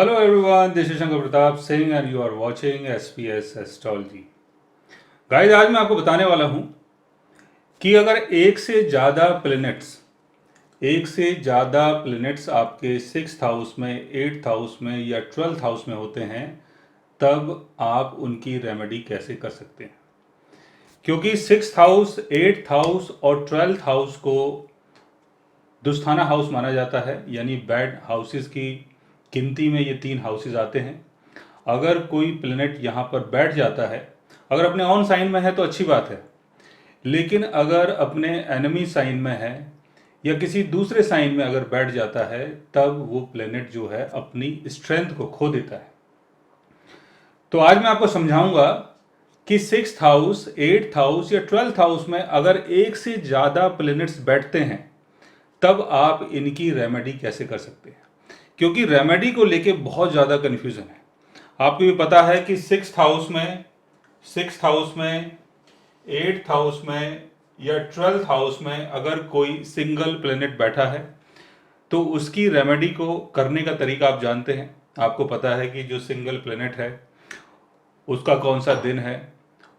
Hello everyone, this is Shankar Pratap Singh and you are watching SPS Astrology. Guys, आज मैं आपको बताने वाला हूं कि अगर एक से ज़्यादा प्लैनेट्स आपके 6th हाउस में, 8th हाउस में या 12th हाउस में होते हैं, तब आप उनकी रेमेडी कैसे कर सकते हैं। क्योंकि 6th हाउस, 8th हाउस और 12th हाउस को दुस्थाना हाउस माना जाता है, यानी बैड हाउसेस की गिनती में ये 3 हाउसेस आते हैं। अगर कोई प्लेनेट यहाँ पर बैठ जाता है, अगर अपने ऑन साइन में है तो अच्छी बात है, लेकिन अगर अपने एनिमी साइन में है या किसी दूसरे साइन में अगर बैठ जाता है, तब वो प्लेनेट जो है अपनी स्ट्रेंथ को खो देता है। तो आज मैं आपको समझाऊंगा कि 6th हाउस, 8th हाउस या 12th हाउस में अगर एक से ज़्यादा प्लेनेट्स बैठते हैं, तब आप इनकी रेमेडी कैसे कर सकते हैं। क्योंकि रेमेडी को लेके बहुत ज़्यादा कन्फ्यूज़न है। आपको भी पता है कि 6th हाउस में, 8th हाउस में या 12th हाउस में अगर कोई सिंगल प्लेनेट बैठा है तो उसकी रेमेडी को करने का तरीका आप जानते हैं। आपको पता है कि जो सिंगल प्लेनेट है उसका कौन सा दिन है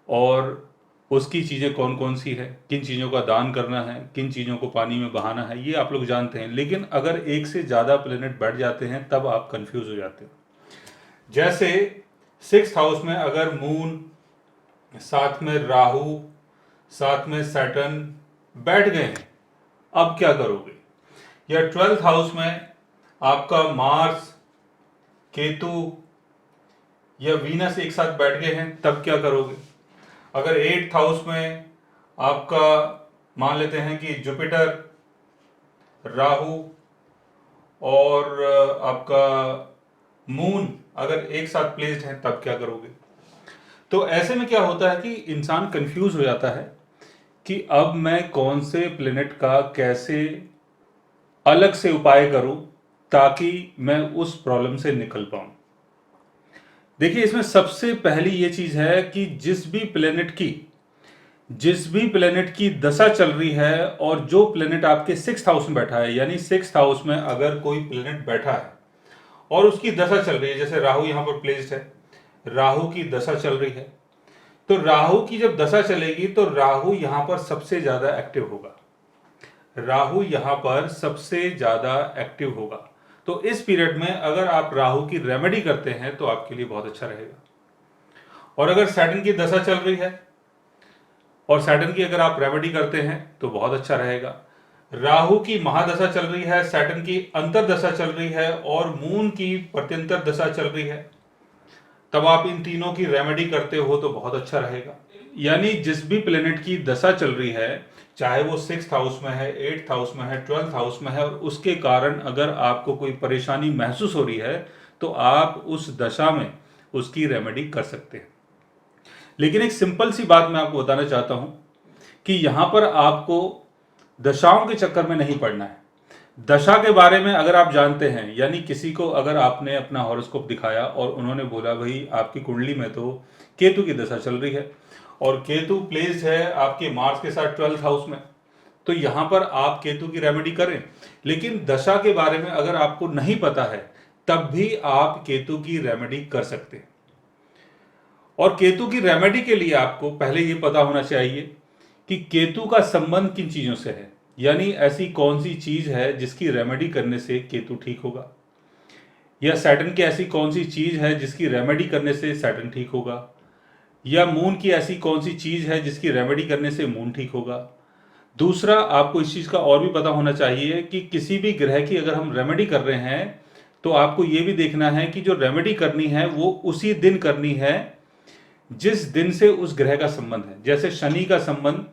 और उसकी चीज़ें कौन कौन सी है, किन चीज़ों का दान करना है, किन चीज़ों को पानी में बहाना है, ये आप लोग जानते हैं। लेकिन अगर एक से ज़्यादा प्लेनेट बैठ जाते हैं तब आप कंफ्यूज हो जाते हैं। जैसे 6th हाउस में अगर मून, साथ में राहु, साथ में सैटर्न बैठ गए हैं, अब क्या करोगे। या 12th हाउस में आपका मार्स, केतु या वीनस एक साथ बैठ गए हैं, तब क्या करोगे। अगर 8th हाउस में आपका मान लेते हैं कि जुपिटर, राहु और आपका मून अगर एक साथ प्लेस्ड हैं, तब क्या करोगे। तो ऐसे में क्या होता है कि इंसान कंफ्यूज हो जाता है कि अब मैं कौन से प्लेनेट का कैसे अलग से उपाय करूं ताकि मैं उस प्रॉब्लम से निकल पाऊं। देखिए, इसमें सबसे पहली ये चीज है कि जिस भी प्लेनेट की दशा चल रही है और जो प्लेनेट आपके 6th हाउस में बैठा है, यानी 6th हाउस में अगर कोई प्लेनेट बैठा है और उसकी दशा चल रही है, जैसे राहु यहां पर प्लेस्ड है, राहु की दशा चल रही है, तो राहु की जब दशा चलेगी तो राहु यहां पर सबसे ज्यादा एक्टिव होगा। तो इस पीरियड में अगर आप राहु की रेमेडी करते हैं तो आपके लिए बहुत अच्छा रहेगा। और अगर सैटर्न की दशा चल रही है और सैटर्न की अगर आप रेमेडी करते हैं तो बहुत अच्छा रहेगा। राहु की महादशा चल रही है, सैटर्न की अंतरदशा चल रही है और मून की प्रत्यंतर दशा चल रही है, तब आप इन तीनों की रेमेडी करते हो तो बहुत अच्छा रहेगा। यानी जिस भी प्लेनेट की दशा चल रही है, चाहे वो 6th हाउस में है, 8th हाउस में है, 12th हाउस में है, और उसके कारण अगर आपको कोई परेशानी महसूस हो रही है तो आप उस दशा में उसकी रेमेडी कर सकते हैं। लेकिन एक सिंपल सी बात मैं आपको बताना चाहता हूं कि यहां पर आपको दशाओं के चक्कर में नहीं पड़ना है। दशा के बारे में अगर आप जानते हैं, यानी किसी को अगर आपने अपना हॉरोस्कोप दिखाया और उन्होंने बोला भाई आपकी कुंडली में तो केतु की दशा चल रही है और केतु प्लेस्ड है आपके मार्स के साथ 12th हाउस में, तो यहां पर आप केतु की रेमेडी करें। लेकिन दशा के बारे में अगर आपको नहीं पता है तब भी आप केतु की रेमेडी कर सकते हैं। और केतु की रेमेडी के लिए आपको पहले ये पता होना चाहिए कि केतु का संबंध किन चीजों से है, यानी ऐसी कौन सी चीज है जिसकी रेमेडी करने से केतु ठीक होगा, या सैटर्न की ऐसी कौन सी चीज है जिसकी रेमेडी करने से सैटर्न ठीक होगा, या मून की ऐसी कौन सी चीज है जिसकी रेमेडी करने से मून ठीक होगा। दूसरा, आपको इस चीज का और भी पता होना चाहिए कि किसी भी ग्रह की अगर हम रेमेडी कर रहे हैं तो आपको यह भी देखना है कि जो रेमेडी करनी है वो उसी दिन करनी है जिस दिन से उस ग्रह का संबंध है। जैसे शनि का संबंध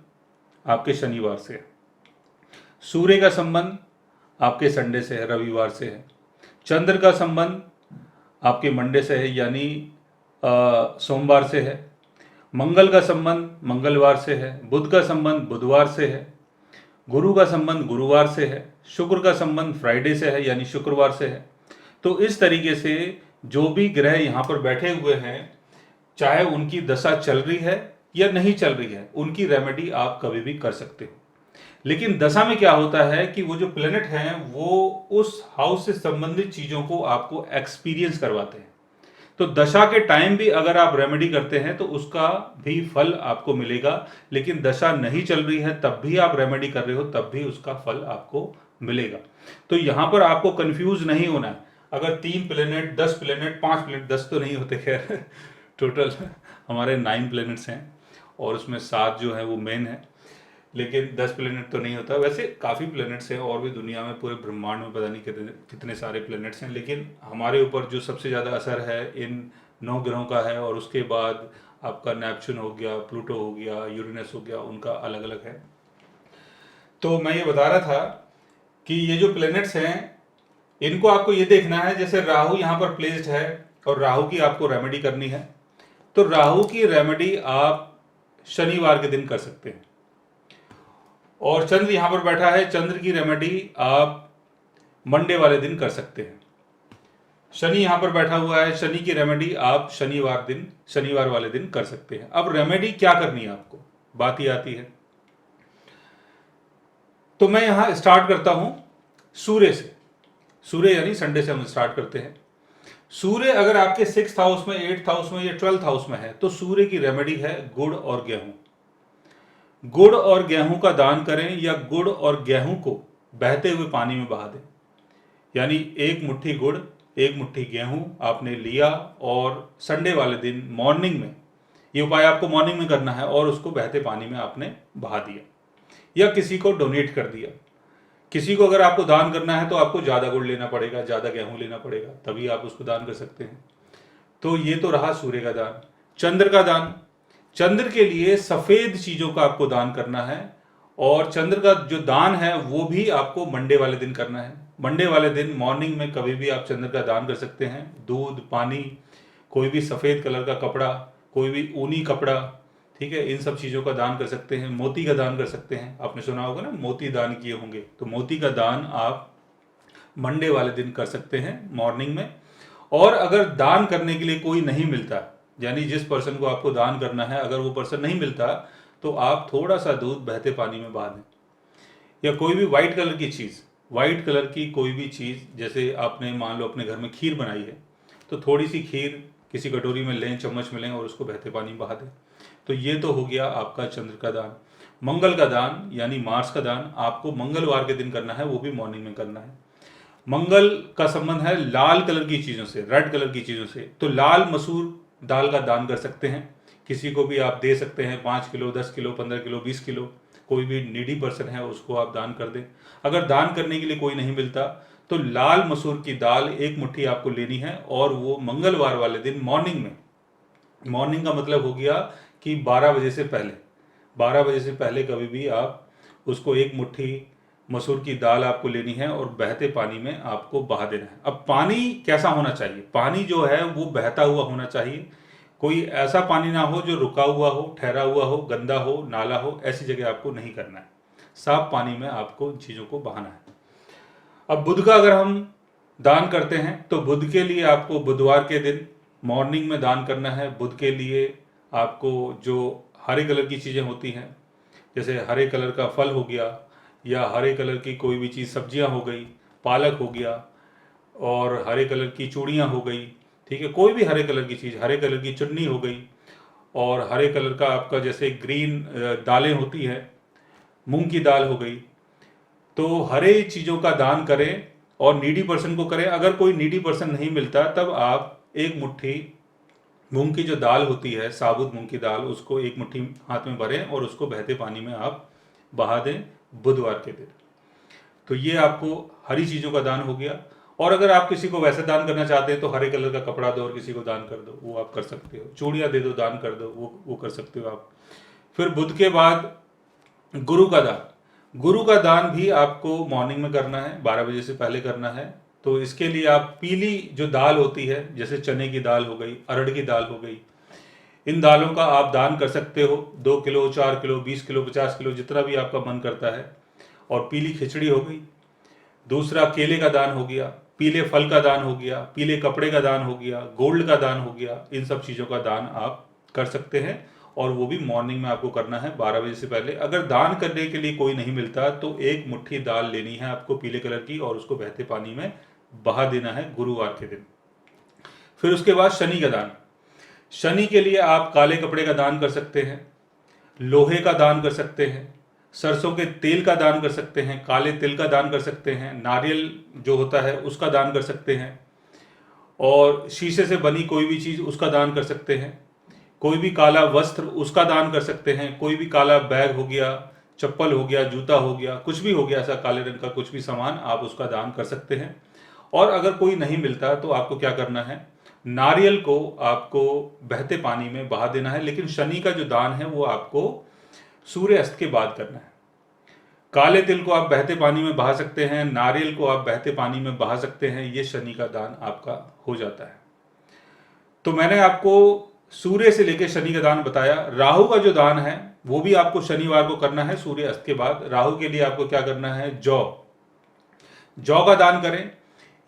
आपके शनिवार से है, सूर्य का संबंध आपके संडे से है, रविवार से है, चंद्र का संबंध आपके मंडे से है यानी सोमवार से है, मंगल का संबंध मंगलवार से है, बुध का संबंध बुधवार से है, गुरु का संबंध गुरुवार से है, शुक्र का संबंध फ्राइडे से है यानी शुक्रवार से है। तो इस तरीके से जो भी ग्रह यहाँ पर बैठे हुए हैं, चाहे उनकी दशा चल रही है या नहीं चल रही है, उनकी रेमेडी आप कभी भी कर सकते हो। लेकिन दशा में क्या होता है कि वो जो प्लेनेट हैं वो उस हाउस से संबंधित चीजों को आपको एक्सपीरियंस करवाते हैं। तो दशा के टाइम भी अगर आप रेमेडी करते हैं तो उसका भी फल आपको मिलेगा, लेकिन दशा नहीं चल रही है तब भी आप रेमेडी कर रहे हो तब भी उसका फल आपको मिलेगा। तो यहां पर आपको कंफ्यूज नहीं होना है। अगर 3 प्लेनेट, 10 प्लेनेट, 5 प्लेनेट, 10 तो नहीं होते खैर टोटल हमारे 9 प्लेनेट्स हैं और उसमें 7 जो है वो मेन है, लेकिन 10 प्लेनेट तो नहीं होता। वैसे काफ़ी प्लेनेट्स हैं और भी दुनिया में, पूरे ब्रह्मांड में पता नहीं कितने कितने सारे प्लेनेट्स हैं, लेकिन हमारे ऊपर जो सबसे ज़्यादा असर है इन 9 ग्रहों का है। और उसके बाद आपका नेपच्यून हो गया, प्लूटो हो गया, यूरेनस हो गया, उनका अलग अलग है। तो मैं ये बता रहा था कि ये जो प्लेनेट्स हैं इनको आपको ये देखना है, जैसे राहु यहाँ पर प्लेस्ड है और राहु की आपको रेमेडी करनी है। तो राहु की रेमेडी आप शनिवार के दिन कर सकते हैं। और चंद्र यहां पर बैठा है, चंद्र की रेमेडी आप मंडे वाले दिन कर सकते हैं। शनि यहां पर बैठा हुआ है, शनि की रेमेडी आप शनिवार वाले दिन कर सकते हैं। अब रेमेडी क्या करनी है आपको, बात ही आती है। तो मैं यहां स्टार्ट करता हूं सूर्य से। सूर्य यानी संडे से हम स्टार्ट करते हैं। सूर्य अगर आपके 6th हाउस में, 8th हाउस में या 12th हाउस में है तो सूर्य की रेमेडी है गुड़ और गेहूं। गुड़ और गेहूं का दान करें या गुड़ और गेहूं को बहते हुए पानी में बहा दें। यानी 1 मुट्ठी गुड़, 1 मुट्ठी गेहूं आपने लिया और संडे वाले दिन मॉर्निंग में, ये उपाय आपको मॉर्निंग में करना है, और उसको बहते पानी में आपने बहा दिया या किसी को डोनेट कर दिया। किसी को अगर आपको दान करना है तो आपको ज़्यादा गुड़ लेना पड़ेगा, ज़्यादा गेहूं लेना पड़ेगा, तभी आप उसको दान कर सकते हैं। तो ये तो रहा सूर्य का दान। चंद्र का दान, चंद्र के लिए सफेद चीजों का आपको दान करना है, और चंद्र का जो दान है वो भी आपको मंडे वाले दिन करना है। मंडे वाले दिन मॉर्निंग में कभी भी आप चंद्र का दान कर सकते हैं। दूध, पानी, कोई भी सफेद कलर का कपड़ा, कोई भी ऊनी कपड़ा, ठीक है, इन सब चीजों का दान कर सकते हैं। मोती का दान कर सकते हैं, आपने सुना होगा ना मोती दान किए होंगे, तो मोती का दान आप मंडे वाले दिन कर सकते हैं मॉर्निंग में। और अगर दान करने के लिए कोई नहीं मिलता, यानी जिस पर्सन को आपको दान करना है अगर वो पर्सन नहीं मिलता, तो आप थोड़ा सा दूध बहते पानी में बहा दें। या कोई भी वाइट कलर की चीज़, वाइट कलर की कोई भी चीज़, जैसे आपने मान लो अपने घर में खीर बनाई है तो थोड़ी सी खीर किसी कटोरी में लें, चम्मच में लें और उसको बहते पानी में बहा दें। तो ये तो हो गया आपका चंद्र का दान। मंगल का दान यानी मार्स का दान आपको मंगलवार के दिन करना है, वो भी मॉर्निंग में करना है। मंगल का संबंध है लाल कलर की चीज़ों से, रेड कलर की चीज़ों से। तो लाल मसूर दाल का दान कर सकते हैं, किसी को भी आप दे सकते हैं। 5 किलो, 10 किलो, 15 किलो, 20 किलो, कोई भी नीडी पर्सन है उसको आप दान कर दें। अगर दान करने के लिए कोई नहीं मिलता तो लाल मसूर की दाल 1 मुट्ठी आपको लेनी है, और वो मंगलवार वाले दिन मॉर्निंग में, मॉर्निंग का मतलब हो गया कि 12 बजे से पहले, 12 बजे से पहले कभी भी आप उसको 1 मुट्ठी मसूर की दाल आपको लेनी है और बहते पानी में आपको बहा देना है। अब पानी कैसा होना चाहिए, पानी जो है वो बहता हुआ होना चाहिए। कोई ऐसा पानी ना हो जो रुका हुआ हो, ठहरा हुआ हो, गंदा हो, नाला हो, ऐसी जगह आपको नहीं करना है। साफ पानी में आपको इन चीज़ों को बहाना है। अब बुध का अगर हम दान करते हैं तो बुध के लिए आपको बुधवार के दिन मॉर्निंग में दान करना है। बुध के लिए आपको जो हरे कलर की चीज़ें होती हैं, जैसे हरे कलर का फल हो गया या हरे कलर की कोई भी चीज़, सब्जियां हो गई, पालक हो गया और हरे कलर की चूड़ियाँ हो गई, ठीक है, कोई भी हरे कलर की चीज़, हरे कलर की चुन्नी हो गई, और हरे कलर का आपका जैसे ग्रीन दालें होती हैं, मूंग की दाल हो गई। तो हरे चीज़ों का दान करें और नीडी पर्सन को करें। अगर कोई नीडी पर्सन नहीं मिलता तब आप 1 मुट्ठी मूंग की जो दाल होती है, साबुत मूंग की दाल, उसको 1 मुट्ठी हाथ में भरें और उसको बहते पानी में आप बहा दें बुधवार के दिन। तो ये आपको हरी चीज़ों का दान हो गया। और अगर आप किसी को वैसे दान करना चाहते हैं तो हरे कलर का कपड़ा दो और किसी को दान कर दो, वो आप कर सकते हो। चूड़ियाँ दे दो, दान कर दो, वो कर सकते हो आप। फिर बुध के बाद गुरु का दान, गुरु का दान भी आपको मॉर्निंग में करना है, 12 बजे से पहले करना है। तो इसके लिए आप पीली जो दाल होती है, जैसे चने की दाल हो गई, अरहर की दाल हो गई, इन दालों का आप दान कर सकते हो। 2 किलो, 4 किलो, 20 किलो, 50 किलो, जितना भी आपका मन करता है। और पीली खिचड़ी हो गई। दूसरा केले का दान हो गया, पीले फल का दान हो गया, पीले कपड़े का दान हो गया, गोल्ड का दान हो गया। इन सब चीज़ों का दान आप कर सकते हैं और वो भी मॉर्निंग में आपको करना है 12 बजे से पहले। अगर दान करने के लिए कोई नहीं मिलता तो एक मुट्ठी दाल लेनी है आपको पीले कलर की और उसको बहते पानी में बहा देना है गुरुवार के दिन। फिर उसके बाद शनि का दान। शनि के लिए आप काले कपड़े का दान कर सकते हैं, लोहे का दान कर सकते हैं, सरसों के तेल का दान कर सकते हैं, काले तिल का दान कर सकते हैं, नारियल जो होता है उसका दान कर सकते हैं, और शीशे से बनी कोई भी चीज़ उसका दान कर सकते हैं, कोई भी काला वस्त्र उसका दान कर सकते हैं, कोई भी काला बैग हो गया, चप्पल हो गया, जूता हो गया, कुछ भी हो गया ऐसा काले रंग का कुछ भी सामान आप उसका दान कर सकते हैं। और अगर कोई नहीं मिलता तो आपको क्या करना है, नारियल को आपको बहते पानी में बहा देना है, लेकिन शनि का जो दान है वो आपको सूर्य अस्त के बाद करना है। काले तिल को आप बहते पानी में बहा सकते हैं, नारियल को आप बहते पानी में बहा सकते हैं, ये शनि का दान आपका हो जाता है। तो मैंने आपको सूर्य से लेकर शनि का दान बताया। राहु का जो दान है वो भी आपको शनिवार को करना है सूर्य अस्त के बाद। राहु के लिए आपको क्या करना है, जौ का दान करें,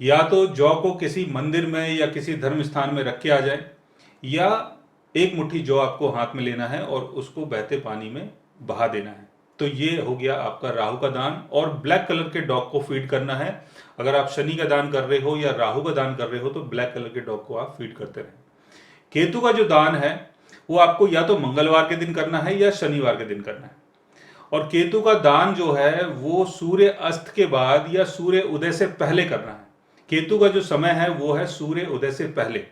या तो जौ को किसी मंदिर में या किसी धर्म स्थान में रख के आ जाए, या एक मुट्ठी जौ आपको हाथ में लेना है और उसको बहते पानी में बहा देना है। तो ये हो गया आपका राहु का दान। और ब्लैक कलर के डॉग को फीड करना है। अगर आप शनि का दान कर रहे हो या राहु का दान कर रहे हो तो ब्लैक कलर के डॉग को आप फीड करते रहें। केतु का जो दान है वो आपको या तो मंगलवार के दिन करना है या शनिवार के दिन करना है। और केतु का दान जो है वो सूर्य अस्त के बाद या सूर्य उदय से पहले करना है। केतु का जो समय है वो है सूर्य उदय से पहले।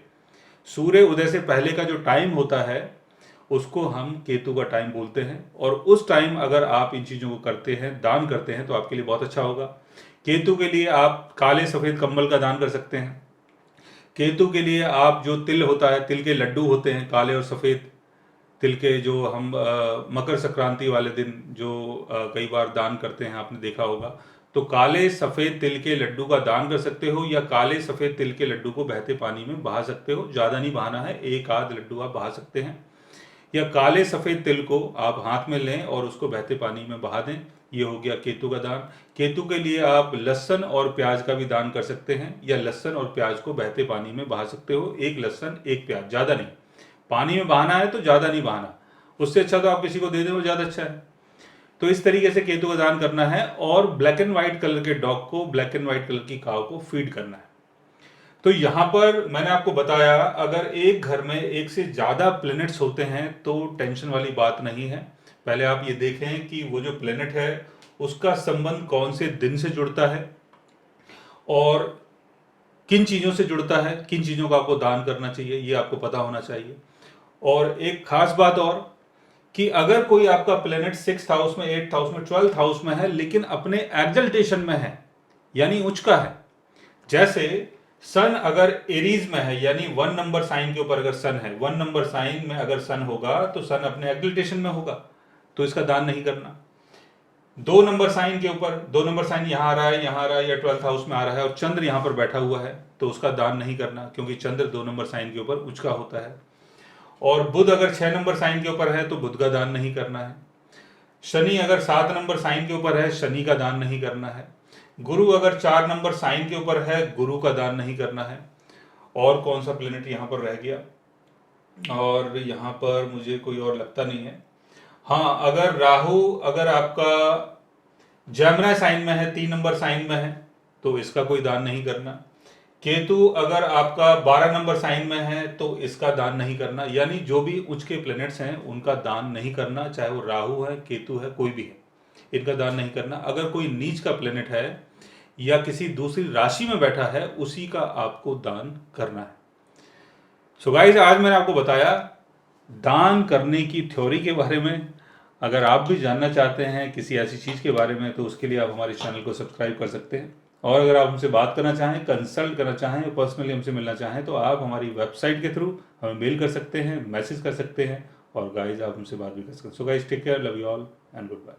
सूर्य उदय से पहले का जो टाइम होता है उसको हम केतु का टाइम बोलते हैं। और उस टाइम अगर आप इन चीज़ों को करते हैं, दान करते हैं, तो आपके लिए बहुत अच्छा होगा। केतु के लिए आप काले सफ़ेद कंबल का दान कर सकते हैं। केतु के लिए आप जो तिल होता है, तिल के लड्डू होते हैं काले और सफ़ेद तिल के, जो हम मकर संक्रांति वाले दिन जो कई बार दान करते हैं, आपने देखा होगा। तो काले सफ़ेद तिल के लड्डू का दान कर सकते हो, या काले सफ़ेद तिल के लड्डू को बहते पानी में बहा सकते हो। ज़्यादा नहीं बहाना है, एक आध लड्डू आप बहा सकते हैं। या काले सफ़ेद तिल को आप हाथ में लें और उसको बहते पानी में बहा दें। ये हो गया केतु का दान। केतु के लिए आप लहसुन और प्याज का भी दान कर सकते हैं, या लहसुन और प्याज को बहते पानी में बहा सकते हो। एक लहसुन एक प्याज, ज़्यादा नहीं। पानी में बहाना है तो ज़्यादा नहीं बहाना, उससे अच्छा तो आप किसी को दे दें, वो ज़्यादा अच्छा है। तो इस तरीके से केतु का दान करना है। और ब्लैक एंड व्हाइट कलर के डॉग को, ब्लैक एंड व्हाइट कलर की काव को फीड करना है। तो यहां पर मैंने आपको बताया, अगर एक घर में एक से ज्यादा प्लैनेट्स होते हैं तो टेंशन वाली बात नहीं है। पहले आप ये देखें कि वो जो प्लैनेट है उसका संबंध कौन से दिन से जुड़ता है और किन चीज़ों से जुड़ता है, किन चीज़ों का आपको दान करना चाहिए, ये आपको पता होना चाहिए। और एक खास बात और, कि अगर कोई आपका प्लैनेट 6th हाउस में, 8th हाउस में, 12th हाउस में है, लेकिन अपने एक्सल्टेशन में है, यानी उच्च का है। जैसे सन अगर एरीज में है, यानी 1 नंबर साइन के ऊपर अगर सन है, 1 नंबर साइन में अगर सन होगा तो सन अपने एक्सल्टेशन में होगा, तो इसका दान नहीं करना। 2 नंबर साइन के ऊपर, 2 नंबर साइन यहाँ आ रहा है, यहाँ आ रहा है, या 12th हाउस में आ रहा है और चंद्र यहाँ पर बैठा हुआ है, तो उसका दान नहीं करना, क्योंकि चंद्र 2 नंबर साइन के ऊपर उच्च का होता है। और बुध अगर 6 नंबर साइन के ऊपर है तो बुध का दान नहीं करना है। शनि अगर 7 नंबर साइन के ऊपर है, शनि का दान नहीं करना है। गुरु अगर 4 नंबर साइन के ऊपर है, गुरु का दान नहीं करना है। और कौन सा प्लेनेट यहाँ पर रह गया, और यहाँ पर मुझे कोई और लगता नहीं है। हाँ, अगर राहु अगर आपका जेमिनी साइन में है, 3 नंबर साइन में है, तो इसका कोई दान नहीं करना। केतु अगर आपका 12 नंबर साइन में है तो इसका दान नहीं करना। यानी जो भी उच्च के प्लैनेट्स हैं उनका दान नहीं करना, चाहे वो राहु है, केतु है, कोई भी है, इनका दान नहीं करना। अगर कोई नीच का प्लैनेट है या किसी दूसरी राशि में बैठा है, उसी का आपको दान करना है। सो गाइस, आज मैंने आपको बताया दान करने की थ्योरी के बारे में। अगर आप भी जानना चाहते हैं किसी ऐसी चीज़ के बारे में, तो उसके लिए आप हमारे चैनल को सब्सक्राइब कर सकते हैं। और अगर आप हमसे बात करना चाहें, कंसल्ट करना चाहें, या पर्सनली हमसे मिलना चाहें, तो आप हमारी वेबसाइट के थ्रू हमें मेल कर सकते हैं, मैसेज कर सकते हैं, और गाइज आप हमसे बात भी कर सकते हैं। So guys, take care, love you all and good bye.